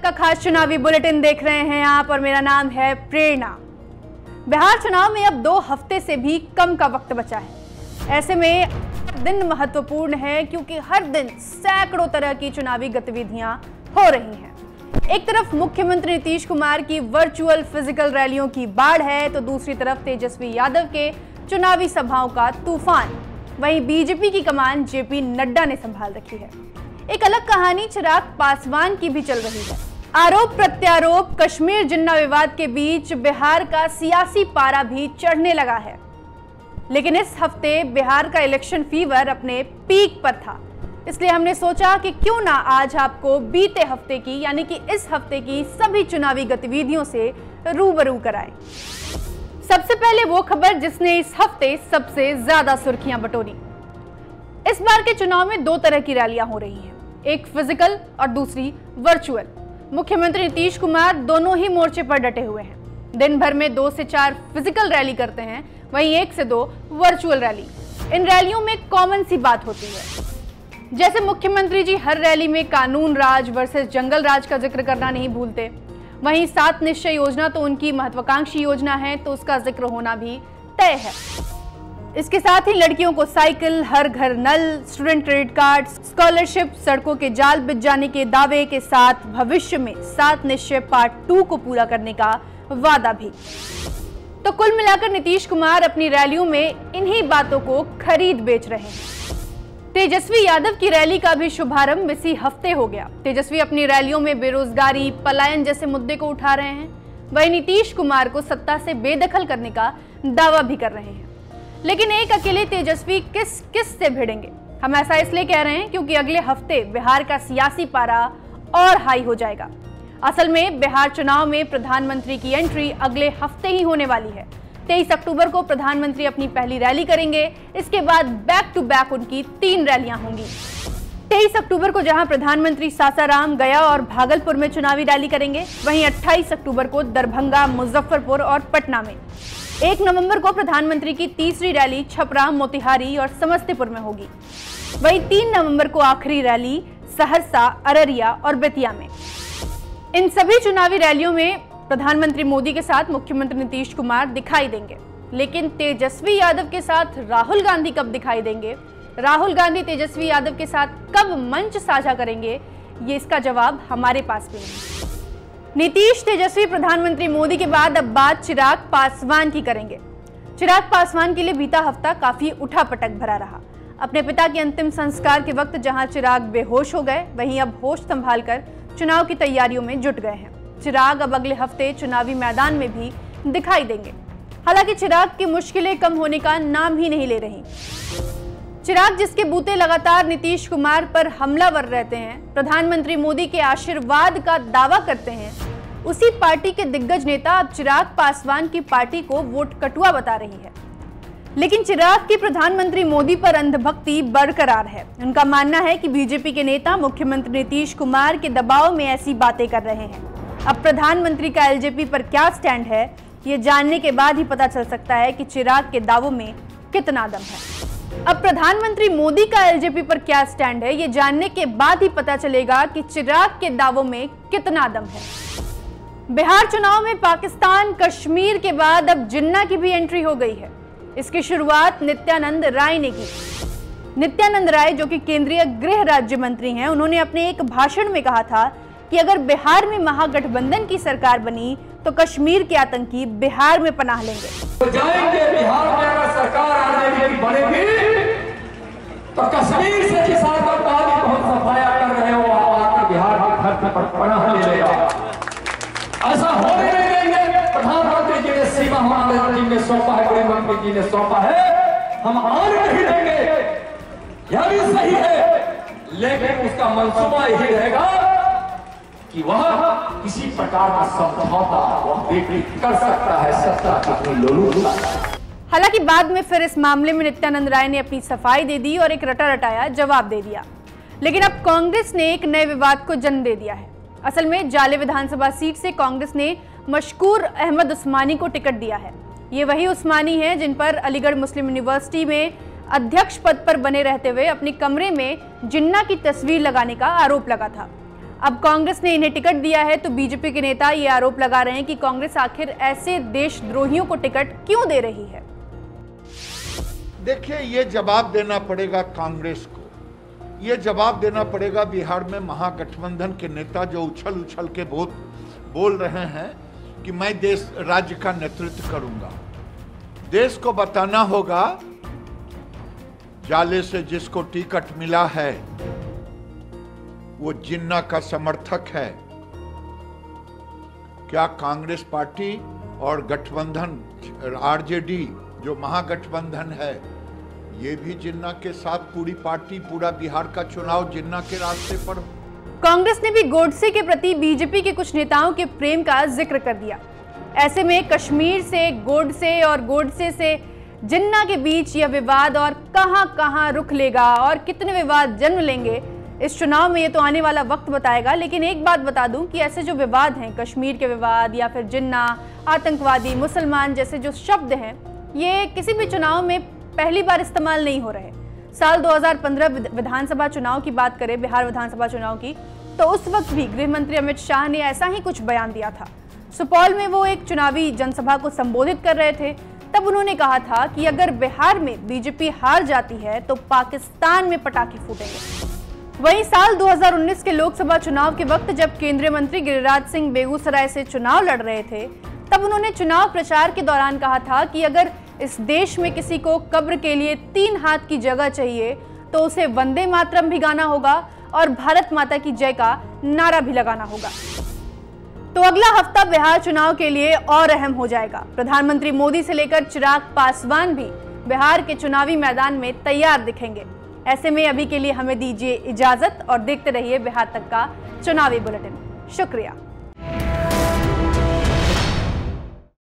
का खास चुनावी बुलेटिन देख रहे हैं आप और मेरा नाम है प्रेरणा। बिहार चुनाव में अब 2 हफ्ते से भी कम का वक्त बचा है। ऐसे में दिन महत्वपूर्ण है क्योंकि हर दिन सैकड़ों तरह की चुनावी गतिविधियां हो रही हैं। एक तरफ मुख्यमंत्री नीतीश कुमार की वर्चुअल फिजिकल रैलियों की बाढ़ है तो दूसरी तरफ तेजस्वी यादव के चुनावी सभाओं का तूफान। वहीं बीजेपी की कमान जेपी नड्डा ने संभाल रखी है। एक अलग कहानी चिराग पासवान की भी चल रही है। आरोप प्रत्यारोप, कश्मीर जिन्ना विवाद के बीच बिहार का सियासी पारा भी चढ़ने लगा है। लेकिन इस हफ्ते बिहार का इलेक्शन फीवर अपने पीक पर था, इसलिए हमने सोचा कि क्यों ना आज आपको बीते हफ्ते की यानी कि इस हफ्ते की सभी चुनावी गतिविधियों से रूबरू कराएं। सबसे पहले वो खबर जिसने इस हफ्ते सबसे ज्यादा सुर्खियां बटोरी। इस बार के चुनाव में 2 तरह की रैलियां हो रही हैं, एक फिजिकल और दूसरी वर्चुअल। मुख्यमंत्री नीतीश कुमार दोनों ही मोर्चे पर डटे हुए हैं। दिन भर में 2 से 4 फिजिकल रैली करते हैं, वहीं 1 से 2 वर्चुअल रैली। इन रैलियों में कॉमन सी बात होती है, जैसे मुख्यमंत्री जी हर रैली में कानून राज वर्सेस जंगल राज का जिक्र करना नहीं भूलते। वहीं 7 निश्चय योजना तो उनकी महत्वाकांक्षी योजना है, तो उसका जिक्र होना भी तय है। इसके साथ ही लड़कियों को साइकिल, हर घर नल, स्टूडेंट क्रेडिट कार्ड, स्कॉलरशिप, सड़कों के जाल बिछ जाने के दावे के साथ भविष्य में 7 निश्चय पार्ट 2 को पूरा करने का वादा भी। तो कुल मिलाकर नीतीश कुमार अपनी रैलियों में इन्हीं बातों को खरीद बेच रहे हैं। तेजस्वी यादव की रैली का भी शुभारंभ इसी हफ्ते हो गया। तेजस्वी अपनी रैलियों में बेरोजगारी, पलायन जैसे मुद्दे को उठा रहे हैं। वहीं नीतीश कुमार को सत्ता से बेदखल करने का दावा भी कर रहे हैं। लेकिन एक अकेले तेजस्वी किस से भिड़ेंगे? हम ऐसा इसलिए कह रहे हैं क्योंकि अगले हफ्ते बिहार का सियासी पारा और हाई हो जाएगा। असल में बिहार चुनाव में प्रधानमंत्री की एंट्री अगले हफ्ते ही होने वाली है। 23 अक्टूबर को प्रधानमंत्री अपनी पहली रैली करेंगे। इसके बाद बैक टू बैक उनकी 3 रैलियां होंगी। 23 अक्टूबर को जहां प्रधानमंत्री सासाराम, गया और भागलपुर में चुनावी रैली करेंगे, वहीं 28 अक्टूबर को दरभंगा, मुजफ्फरपुर और पटना में। 1 नवंबर को प्रधानमंत्री की तीसरी रैली छपरा, मोतिहारी और समस्तीपुर में होगी। वहीं 3 नवंबर को आखिरी रैली सहरसा, अररिया और बेतिया में। इन सभी चुनावी रैलियों में प्रधानमंत्री मोदी के साथ मुख्यमंत्री नीतीश कुमार दिखाई देंगे। लेकिन तेजस्वी यादव के साथ राहुल गांधी कब दिखाई देंगे, राहुल गांधी तेजस्वी यादव के साथ कब मंच साझा करेंगे, ये इसका जवाब हमारे पास भी नहीं। नीतीश तेजस्वी प्रधानमंत्री मोदी के बाद अब बात चिराग पासवान की करेंगे। चिराग पासवान के लिए बीता हफ्ता काफी उठापटक भरा रहा। अपने पिता के अंतिम संस्कार के वक्त जहां चिराग बेहोश हो गए, वहीं अब होश संभालकर चुनाव की तैयारियों में जुट गए हैं। चिराग अब अगले हफ्ते चुनावी मैदान में भी दिखाई देंगे। हालांकि चिराग की मुश्किलें कम होने का नाम ही नहीं ले रही। चिराग जिसके बूते लगातार नीतीश कुमार पर हमलावर रहते हैं, प्रधानमंत्री मोदी के आशीर्वाद का दावा करते हैं, उसी पार्टी के दिग्गज नेता अब चिराग पासवान की पार्टी को वोट कटुआ बता रही है। लेकिन चिराग की प्रधानमंत्री मोदी पर अंधभक्ति बरकरार है। उनका मानना है कि बीजेपी के नेता मुख्यमंत्री नीतीश कुमार के दबाव में ऐसी बातें कर रहे हैं। अब प्रधानमंत्री का एलजेपी पर क्या स्टैंड है, ये जानने के बाद ही पता चल सकता है कि चिराग के दावों में कितना दम है। अब प्रधानमंत्री मोदी का एलजेपी पर क्या स्टैंड है, ये जानने के बाद ही पता चलेगा कि चिराग के दावों में कितना दम है। बिहार चुनाव में पाकिस्तान, कश्मीर के बाद अब जिन्ना की भी एंट्री हो गई है। इसकी शुरुआत नित्यानंद राय ने की। नित्यानंद राय जो कि केंद्रीय गृह राज्य मंत्री हैं, उन्होंने अपने एक भाषण में कहा था कि अगर बिहार में महागठबंधन की सरकार बनी तो कश्मीर के आतंकी बिहार में पनाह लेंगे। तो जाएंगे बिहार में अगर सरकार आरजेडी की बनेगी तो कश्मीर से किसान का पानी बहुत सफाया कर रहे हो, आकर बिहार की धरती पर पनाह ले लेगा। ऐसा होने नहीं देंगे। प्रधानमंत्री जी ने सीमा हमारे जी ने सौंपा है, गृह मंत्री जी ने सौंपा है, हम आने नहीं देंगे। यह भी सही है, लेकिन उसका मंसूबा यही रहेगा कि वह किसी प्रकार का समझौता वह कर सकता है, सत्ता कितनी लोलूपता। हालांकि बाद में फिर इस मामले में नित्यानंद राय ने अपनी सफाई दे दी और एक रटा रटाया जवाब दे दिया। लेकिन अब कांग्रेस ने एक नए विवाद को जन्म दे दिया है। असल में जाले विधानसभा सीट से कांग्रेस ने मशकूर अहमद उस्मानी को टिकट दिया है। ये वही उस्मानी है जिन पर अलीगढ़ मुस्लिम यूनिवर्सिटी में अध्यक्ष पद पर बने रहते हुए अपने कमरे में जिन्ना की तस्वीर लगाने का आरोप लगा था। अब कांग्रेस ने इन्हें टिकट दिया है तो बीजेपी के नेता ये आरोप लगा रहे हैं कि कांग्रेस आखिर ऐसे देशद्रोहियों को टिकट क्यों दे रही है। देखिए, ये जवाब देना पड़ेगा कांग्रेस को, ये जवाब देना पड़ेगा बिहार में महागठबंधन के नेता जो उछल उछल के बोल रहे हैं कि मैं देश राज्य का नेतृत्व करूंगा। देश को बताना होगा जाले से जिसको टिकट मिला है वो जिन्ना का समर्थक है। क्या कांग्रेस पार्टी और गठबंधन आरजेडी जो महागठबंधन है ये भी जिन्ना के साथ पूरी पार्टी पूरा बिहार का चुनाव जिन्ना के रास्ते पर? कांग्रेस ने भी गोडसे के प्रति बीजेपी के कुछ नेताओं के प्रेम का जिक्र कर दिया। ऐसे में कश्मीर से गोडसे और गोडसे से जिन्ना के बीच यह विवाद और कहां रुख लेगा और कितने विवाद जन्म लेंगे इस चुनाव में ये तो आने वाला वक्त बताएगा। लेकिन एक बात बता दूं कि ऐसे जो विवाद हैं, कश्मीर के विवाद या फिर जिन्ना, आतंकवादी, मुसलमान जैसे जो शब्द हैं, ये किसी भी चुनाव में पहली बार इस्तेमाल नहीं हो रहे। साल 2015 विधानसभा चुनाव की बात करें, बिहार विधानसभा चुनाव की, तो उस वक्त भी गृह मंत्री अमित शाह ने ऐसा ही कुछ बयान दिया था। सुपौल में वो एक चुनावी जनसभा को संबोधित कर रहे थे, तब उन्होंने कहा था कि अगर बिहार में बीजेपी हार जाती है तो पाकिस्तान में पटाखे फूटेंगे। वहीं साल 2019 के लोकसभा चुनाव के वक्त जब केंद्रीय मंत्री गिरिराज सिंह बेगूसराय से चुनाव लड़ रहे थे, तब उन्होंने चुनाव प्रचार के दौरान कहा था कि अगर इस देश में किसी को कब्र के लिए 3 हाथ की जगह चाहिए तो उसे वंदे मातरम भी गाना होगा और भारत माता की जय का नारा भी लगाना होगा। तो अगला हफ्ता बिहार चुनाव के लिए और अहम हो जाएगा। प्रधानमंत्री मोदी से लेकर चिराग पासवान भी बिहार के चुनावी मैदान में तैयार दिखेंगे। ऐसे में अभी के लिए हमें दीजिए इजाजत और देखते रहिए बिहार तक का चुनावी बुलेटिन। शुक्रिया।